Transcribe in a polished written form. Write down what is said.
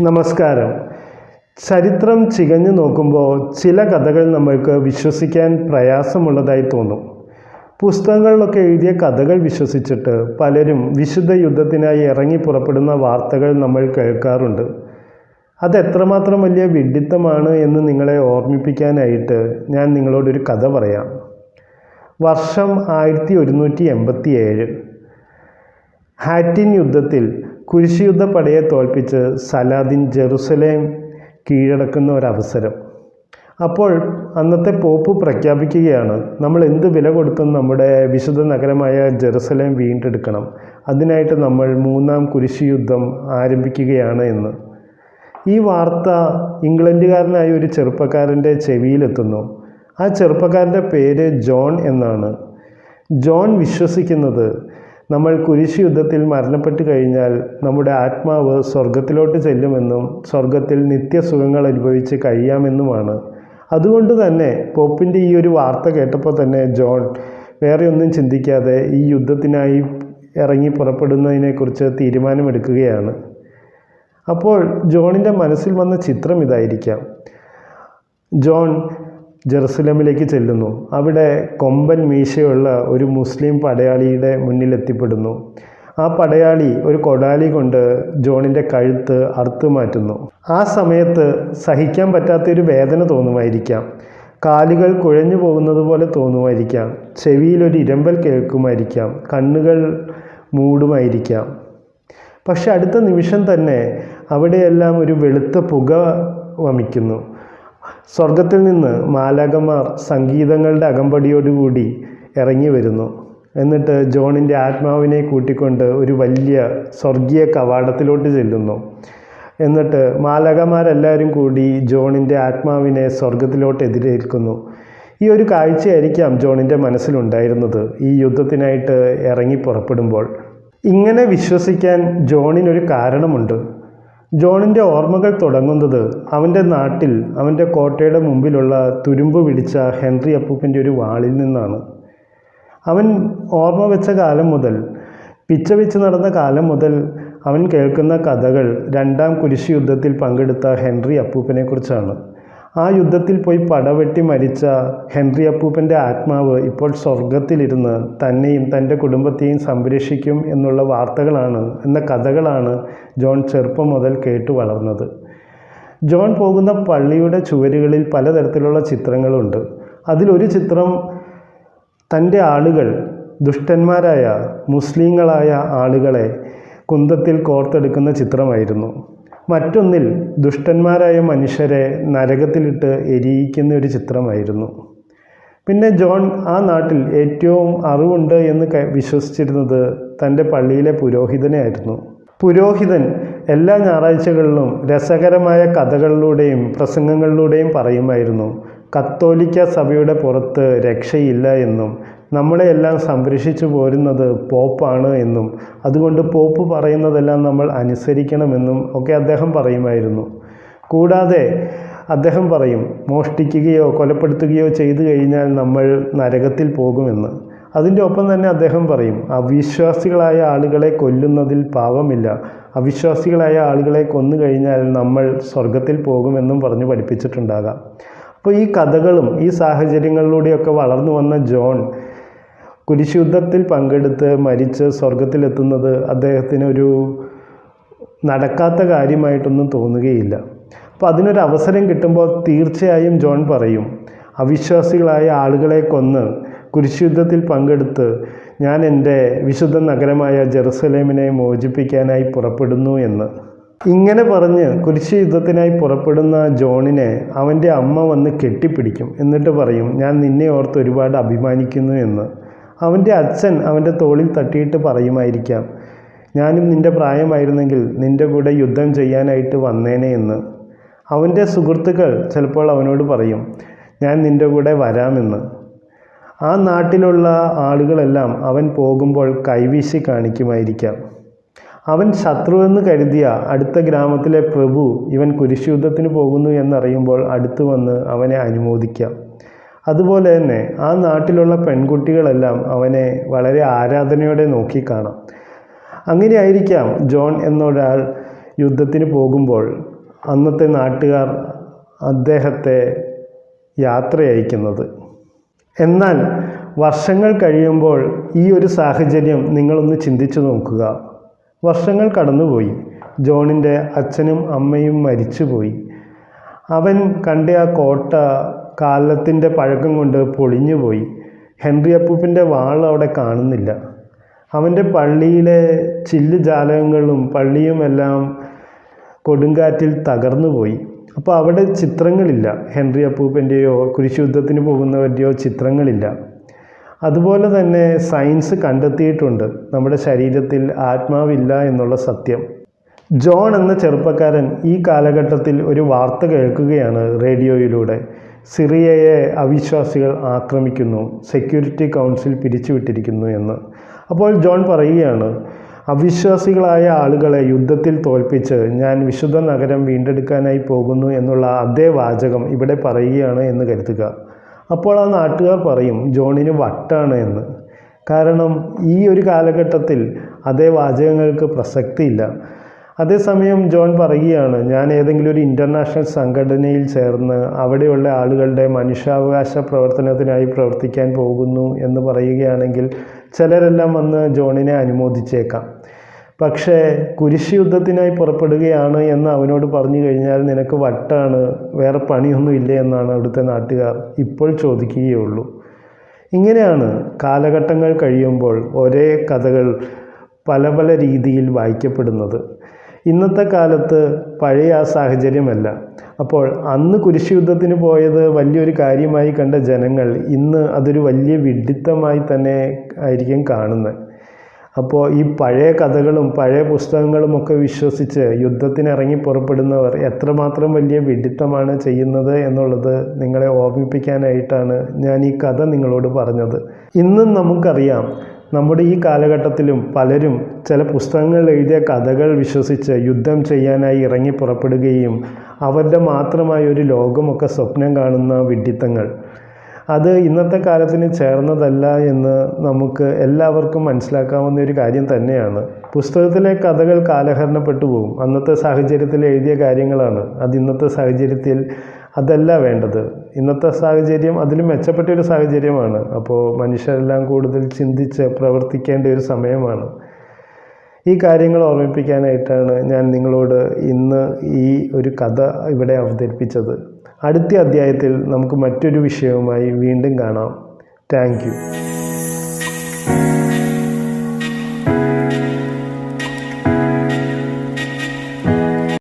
നമസ്കാരം. ചരിത്രം ചികഞ്ഞു നോക്കുമ്പോൾ ചില കഥകൾ നമ്മൾക്ക് വിശ്വസിക്കാൻ പ്രയാസമുള്ളതായി തോന്നും. പുസ്തകങ്ങളിലൊക്കെ എഴുതിയ കഥകൾ വിശ്വസിച്ചിട്ട് പലരും വിശുദ്ധ യുദ്ധത്തിനായി ഇറങ്ങി പുറപ്പെടുന്ന വാർത്തകൾ നമ്മൾ കേൾക്കാറുണ്ട്. അതെത്രമാത്രം വലിയ വിഡ്ഢിത്തമാണ് എന്ന് നിങ്ങളെ ഓർമ്മിപ്പിക്കാനായിട്ട് ഞാൻ നിങ്ങളോടൊരു കഥ പറയാം. വർഷം 1187. ഹാറ്റിൻ യുദ്ധത്തിൽ കുരിശുയുദ്ധപ്പടയെ തോൽപ്പിച്ച് സലാദിൻ ജെറുസലേം കീഴടക്കുന്ന ഒരവസരം. അപ്പോൾ അന്നത്തെ പോപ്പ് പ്രഖ്യാപിക്കുകയാണ്, നമ്മൾ എന്ത് വില കൊടുത്തും നമ്മുടെ വിശുദ്ധ നഗരമായ ജെറുസലേം വീണ്ടെടുക്കണം, അതിനായിട്ട് നമ്മൾ 3-ാം കുരിശുയുദ്ധം ആരംഭിക്കുകയാണ് എന്ന്. ഈ വാർത്ത ഇംഗ്ലണ്ടുകാരനായ ഒരു ചെറുപ്പക്കാരൻ്റെ ചെവിയിലെത്തുന്നു. ആ ചെറുപ്പക്കാരൻ്റെ പേര് ജോൺ എന്നാണ്. ജോൺ വിശ്വസിക്കുന്നത് നമ്മൾ കുരിശ് യുദ്ധത്തിൽ മരണപ്പെട്ട് കഴിഞ്ഞാൽ നമ്മുടെ ആത്മാവ് സ്വർഗത്തിലോട്ട് ചെല്ലുമെന്നും സ്വർഗത്തിൽ നിത്യസുഖങ്ങൾ അനുഭവിച്ച് കഴിയാമെന്നുമാണ്. അതുകൊണ്ട് തന്നെ പോപ്പിൻ്റെ ഈ ഒരു വാർത്ത കേട്ടപ്പോൾ തന്നെ ജോൺ വേറെ ഒന്നും ചിന്തിക്കാതെ ഈ യുദ്ധത്തിനായി ഇറങ്ങി പുറപ്പെടുന്നതിനെക്കുറിച്ച് തീരുമാനമെടുക്കുകയാണ്. അപ്പോൾ ജോണിൻ്റെ മനസ്സിൽ വന്ന ചിത്രം ഇതായിരിക്കാം. ജോൺ ജെറുസലേമിലേക്ക് ചെല്ലുന്നു. അവിടെ കൊമ്പൻ മീശയുള്ള ഒരു മുസ്ലിം പടയാളിയുടെ മുന്നിലെത്തിപ്പെടുന്നു. ആ പടയാളി ഒരു കൊടാലി കൊണ്ട് ജോണിൻ്റെ കഴുത്ത് അറുത്തു മാറ്റുന്നു. ആ സമയത്ത് സഹിക്കാൻ പറ്റാത്തൊരു വേദന തോന്നുമായിരിക്കാം. കാലുകൾ കുഴഞ്ഞു പോകുന്നത് പോലെ തോന്നുമായിരിക്കാം. ചെവിയിലൊരു ഇരമ്പൽ കേൾക്കുമായിരിക്കാം. കണ്ണുകൾ മൂടുമായിരിക്കാം. പക്ഷെ അടുത്ത നിമിഷം തന്നെ അവിടെയെല്ലാം ഒരു വെളുത്ത പുക വമിക്കുന്നു. സ്വർഗത്തിൽ നിന്ന് മാലാഖമാർ സംഗീതങ്ങളുടെ അകമ്പടിയോടുകൂടി ഇറങ്ങി വരുന്നു. എന്നിട്ട് ജോണിൻ്റെ ആത്മാവിനെ കൂട്ടിക്കൊണ്ട് ഒരു വലിയ സ്വർഗീയ കവാടത്തിലോട്ട് ചെല്ലുന്നു. എന്നിട്ട് മാലാഖമാരെല്ലാവരും കൂടി ജോണിൻ്റെ ആത്മാവിനെ സ്വർഗത്തിലോട്ട് എതിരേൽക്കുന്നു. ഈ ഒരു കാഴ്ചയായിരിക്കാം ജോണിൻ്റെ മനസ്സിലുണ്ടായിരുന്നത് ഈ യുദ്ധത്തിനായിട്ട് ഇറങ്ങി പുറപ്പെടുമ്പോൾ. ഇങ്ങനെ വിശ്വസിക്കാൻ ജോണിനൊരു കാരണമുണ്ട്. ജോണിൻ്റെ ഓർമ്മകൾ തുടങ്ങുന്നത് അവൻ്റെ നാട്ടിൽ അവൻ്റെ കോട്ടയുടെ മുമ്പിലുള്ള തുരുമ്പ് പിടിച്ച ഹെൻറി അപ്പൂപ്പൻ്റെ ഒരു വാളിൽ നിന്നാണ്. അവൻ ഓർമ്മ വെച്ച കാലം മുതൽ, പിച്ച വെച്ച് നടന്ന കാലം മുതൽ അവൻ കേൾക്കുന്ന കഥകൾ 2-ാം കുരിശ് യുദ്ധത്തിൽ പങ്കെടുത്ത ഹെൻറി അപ്പൂപ്പനെക്കുറിച്ചാണ്. ആ യുദ്ധത്തിൽ പോയി പടവെട്ടി മരിച്ച ഹെൻറി അപ്പൂപ്പൻ്റെ ആത്മാവ് ഇപ്പോൾ സ്വർഗത്തിലിരുന്ന് തന്നെയും തൻ്റെ കുടുംബത്തെയും സംരക്ഷിക്കും എന്നുള്ള വാർത്തകളാണ്, എന്ന കഥകളാണ് ജോൺ ചെറുപ്പം മുതൽ കേട്ടു വളർന്നത്. ജോൺ പോകുന്ന പള്ളിയുടെ ചുവരുകളിൽ പലതരത്തിലുള്ള ചിത്രങ്ങളുണ്ട്. അതിലൊരു ചിത്രം തൻ്റെ ആളുകൾ, ദുഷ്ടന്മാരായ മുസ്ലിങ്ങളായ ആളുകളെ കുന്തത്തിൽ കോർത്തെടുക്കുന്ന ചിത്രമായിരുന്നു. മറ്റൊന്നിൽ ദുഷ്ടന്മാരായ മനുഷ്യരെ നരകത്തിലിട്ട് എരിയിക്കുന്ന ഒരു ചിത്രമായിരുന്നു. പിന്നെ ജോൺ ആ നാട്ടിൽ ഏറ്റവും അറിവുണ്ട് എന്ന് വിശ്വസിച്ചിരുന്നത് തൻ്റെ പള്ളിയിലെ പുരോഹിതനെയായിരുന്നു. പുരോഹിതൻ എല്ലാ ഞായറാഴ്ചകളിലും രസകരമായ കഥകളിലൂടെയും പ്രസംഗങ്ങളിലൂടെയും പറയുമായിരുന്നു, കത്തോലിക്ക സഭയുടെ പുറത്ത് രക്ഷയില്ല എന്നും നമ്മളെയെല്ലാം സംരക്ഷിച്ചു പോരുന്നത് പോപ്പാണ് എന്നും അതുകൊണ്ട് പോപ്പ് പറയുന്നതെല്ലാം നമ്മൾ അനുസരിക്കണമെന്നും ഒക്കെ അദ്ദേഹം പറയുമായിരുന്നു. കൂടാതെ അദ്ദേഹം പറയും, മോഷ്ടിക്കുകയോ കൊലപ്പെടുത്തുകയോ ചെയ്തു കഴിഞ്ഞാൽ നമ്മൾ നരകത്തിൽ പോകുമെന്ന്. അതിൻ്റെ ഒപ്പം തന്നെ അദ്ദേഹം പറയും, അവിശ്വാസികളായ ആളുകളെ കൊല്ലുന്നതിൽ പാപമില്ല, അവിശ്വാസികളായ ആളുകളെ കൊന്നു കഴിഞ്ഞാൽ നമ്മൾ സ്വർഗത്തിൽ പോകുമെന്നും പറഞ്ഞ് പഠിപ്പിച്ചിട്ടുണ്ടാകാം. അപ്പോൾ ഈ കഥകളും ഈ സാഹചര്യങ്ങളിലൂടെയൊക്കെ വളർന്നു വന്ന ജോൺ കുരിശുയുദ്ധത്തിൽ പങ്കെടുത്ത് മരിച്ച് സ്വർഗത്തിലെത്തുന്നത് അദ്ദേഹത്തിന് ഒരു നടക്കാത്ത കാര്യമായിട്ടൊന്നും തോന്നുകയില്ല. അപ്പോൾ അതിനൊരു അവസരം കിട്ടുമ്പോൾ തീർച്ചയായും ജോൺ പറയും, അവിശ്വാസികളായ ആളുകളെ കൊന്ന് കുരിശുയുദ്ധത്തിൽ പങ്കെടുത്ത് ഞാൻ എൻ്റെ വിശുദ്ധ നഗരമായ ജെറുസലേമിനെ മോചിപ്പിക്കാനായി പുറപ്പെടുന്നു എന്ന്. ഇങ്ങനെ പറഞ്ഞ് കുരിശ് യുദ്ധത്തിനായി പുറപ്പെടുന്ന ജോണിനെ അവൻ്റെ അമ്മ വന്ന് കെട്ടിപ്പിടിക്കും. എന്നിട്ട് പറയും, ഞാൻ നിന്നെ ഓർത്ത് ഒരുപാട് അഭിമാനിക്കുന്നു എന്ന്. അവൻ്റെ അച്ഛൻ അവൻ്റെ തോളിൽ തട്ടിയിട്ട് പറയുമായിരിക്കാം, ഞാനും നിൻ്റെ പ്രായമായിരുന്നെങ്കിൽ നിൻ്റെ കൂടെ യുദ്ധം ചെയ്യാനായിട്ട് വന്നേനെ എന്ന്. അവൻ്റെ സുഹൃത്തുക്കൾ ചിലപ്പോൾ അവനോട് പറയും, ഞാൻ നിൻ്റെ കൂടെ വരാമെന്ന്. ആ നാട്ടിലുള്ള ആളുകളെല്ലാം അവൻ പോകുമ്പോൾ കൈവീശി കാണിക്കുമായിരിക്കാം. അവൻ ശത്രുവെന്ന് കരുതിയ അടുത്ത ഗ്രാമത്തിലെ പ്രഭു ഇവൻ കുരിശുയുദ്ധത്തിന് പോകുന്നു എന്നറിയുമ്പോൾ അടുത്തു വന്ന് അവനെ അനുമോദിക്കാം. അതുപോലെ തന്നെ ആ നാട്ടിലുള്ള പെൺകുട്ടികളെല്ലാം അവനെ വളരെ ആരാധനയോടെ നോക്കിക്കാണാം. അങ്ങനെയായിരിക്കാം ജോൺ എന്നൊരാൾ യുദ്ധത്തിന് പോകുമ്പോൾ അന്നത്തെ നാട്ടുകാർ അദ്ദേഹത്തെ യാത്രയയക്കുന്നത്. എന്നാൽ വർഷങ്ങൾ കഴിയുമ്പോൾ ഈ ഒരു സാഹചര്യം നിങ്ങളൊന്ന് ചിന്തിച്ചു നോക്കുക. വർഷങ്ങൾ കടന്നുപോയി. ജോണിൻ്റെ അച്ഛനും അമ്മയും മരിച്ചുപോയി. അവൻ കണ്ട ആ കോട്ട കാലത്തിൻ്റെ പഴക്കം കൊണ്ട് പൊളിഞ്ഞുപോയി. ഹെൻറി അപ്പൂപ്പൻ്റെ വാൾ അവിടെ കാണുന്നില്ല. അവൻ്റെ പള്ളിയിലെ ചില്ല് ജാലകങ്ങളും പള്ളിയുമെല്ലാം കൊടുങ്കാറ്റിൽ തകർന്നുപോയി. അപ്പോൾ അവിടെ ചിത്രങ്ങളില്ല. ഹെൻറി അപ്പൂപ്പൻ്റെയോ കുരിശുയുദ്ധത്തിന് പോകുന്നവരുടെയോ ചിത്രങ്ങളില്ല. അതുപോലെ തന്നെ സയൻസ് കണ്ടെത്തിയിട്ടുണ്ട് നമ്മുടെ ശരീരത്തിൽ ആത്മാവില്ല എന്നുള്ള സത്യം. ജോൺ എന്ന ചെറുപ്പക്കാരൻ ഈ കാലഘട്ടത്തിൽ ഒരു വാർത്ത കേൾക്കുകയാണ് റേഡിയോയിലൂടെ. സിറിയയെ അവിശ്വാസികൾ ആക്രമിക്കുന്നു, സെക്യൂരിറ്റി കൗൺസിൽ പിരിച്ചുവിട്ടിരിക്കുന്നു എന്ന്. അപ്പോൾ ജോൺ പറയുകയാണ്, അവിശ്വാസികളായ ആളുകളെ യുദ്ധത്തിൽ തോൽപ്പിച്ച് ഞാൻ വിശുദ്ധ നഗരം വീണ്ടെടുക്കാനായി പോകുന്നു എന്നുള്ള അതേ വാചകം ഇവിടെ പറയുകയാണ് എന്ന് കരുതുക. അപ്പോൾ ആ നാട്ടുകാർ പറയും ജോണിന് വട്ടാണ് എന്ന്. കാരണം ഈ ഒരു കാലഘട്ടത്തിൽ അതേ വാചകങ്ങൾക്ക് പ്രസക്തിയില്ല. അതേസമയം ജോൺ പറയുകയാണ്, ഞാൻ ഏതെങ്കിലും ഒരു ഇൻ്റർനാഷണൽ സംഘടനയിൽ ചേർന്ന് അവിടെയുള്ള ആളുകളുടെ മനുഷ്യാവകാശ പ്രവർത്തനത്തിനായി പ്രവർത്തിക്കാൻ പോകുന്നു എന്ന് പറയുകയാണെങ്കിൽ ചിലരെല്ലാം വന്ന് ജോണിനെ അനുമോദിച്ചേക്കാം. പക്ഷേ കുരിശ് യുദ്ധത്തിനായി പുറപ്പെടുകയാണ് എന്ന് അവനോട് പറഞ്ഞു കഴിഞ്ഞാൽ നിനക്ക് വട്ടാണ്, വേറെ പണിയൊന്നുമില്ലേ എന്നാണ് അവിടുത്തെ നാട്ടുകാർ ഇപ്പോൾ ചോദിക്കുകയുള്ളൂ. ഇങ്ങനെയാണ് കാലഘട്ടങ്ങൾ കഴിയുമ്പോൾ ഒരേ കഥകൾ പല പല രീതിയിൽ വായിക്കപ്പെടുന്നത്. ഇന്നത്തെ കാലത്ത് പഴയ ആ സാഹചര്യമല്ല. അപ്പോൾ അന്ന് കുരിശ് യുദ്ധത്തിന് പോയത് വലിയൊരു കാര്യമായി കണ്ട ജനങ്ങൾ ഇന്ന് അതൊരു വലിയ വിഡ്ഢിത്തമായി തന്നെ ആയിരിക്കും കാണുന്നത്. അപ്പോൾ ഈ പഴയ കഥകളും പഴയ പുസ്തകങ്ങളുമൊക്കെ വിശ്വസിച്ച് യുദ്ധത്തിനിറങ്ങി പുറപ്പെടുന്നവർ എത്രമാത്രം വലിയ വിഡ്ഢിത്തമാണ് ചെയ്യുന്നത് എന്നുള്ളത് നിങ്ങളെ ഓർമ്മിപ്പിക്കാനായിട്ടാണ് ഞാൻ ഈ കഥ നിങ്ങളോട് പറഞ്ഞത്. ഇന്നും നമുക്കറിയാം നമ്മുടെ ഈ കാലഘട്ടത്തിലും പലരും ചില പുസ്തകങ്ങളിൽ എഴുതിയ കഥകൾ വിശ്വസിച്ച് യുദ്ധം ചെയ്യാനായി ഇറങ്ങി പുറപ്പെടുകയും അവരുടെ മാത്രമായ ഒരു ലോകമൊക്കെ സ്വപ്നം കാണുന്ന വിഡ്ഢിത്തങ്ങൾ. അത് ഇന്നത്തെ കാലത്തിന് ചേർന്നതല്ല എന്ന് നമുക്ക് എല്ലാവർക്കും മനസ്സിലാക്കാവുന്ന ഒരു കാര്യം തന്നെയാണ്. പുസ്തകത്തിലെ കഥകൾ കാലഹരണപ്പെട്ടു പോകും. അന്നത്തെ സാഹചര്യത്തിൽ എഴുതിയ കാര്യങ്ങളാണ്. അത് ഇന്നത്തെ സാഹചര്യത്തിൽ അതല്ല വേണ്ടത്. ഇന്നത്തെ സാഹചര്യം അതിലും മെച്ചപ്പെട്ടൊരു സാഹചര്യമാണ്. അപ്പോൾ മനുഷ്യരെല്ലാം കൂടുതൽ ചിന്തിച്ച് പ്രവർത്തിക്കേണ്ട ഒരു സമയമാണ്. ഈ കാര്യങ്ങൾ ഓർമ്മിപ്പിക്കാനായിട്ടാണ് ഞാൻ നിങ്ങളോട് ഇന്ന് ഈ ഒരു കഥ ഇവിടെ അവതരിപ്പിച്ചത്. അടുത്ത അധ്യായത്തിൽ നമുക്ക് മറ്റൊരു വിഷയവുമായി വീണ്ടും കാണാം. Thank you.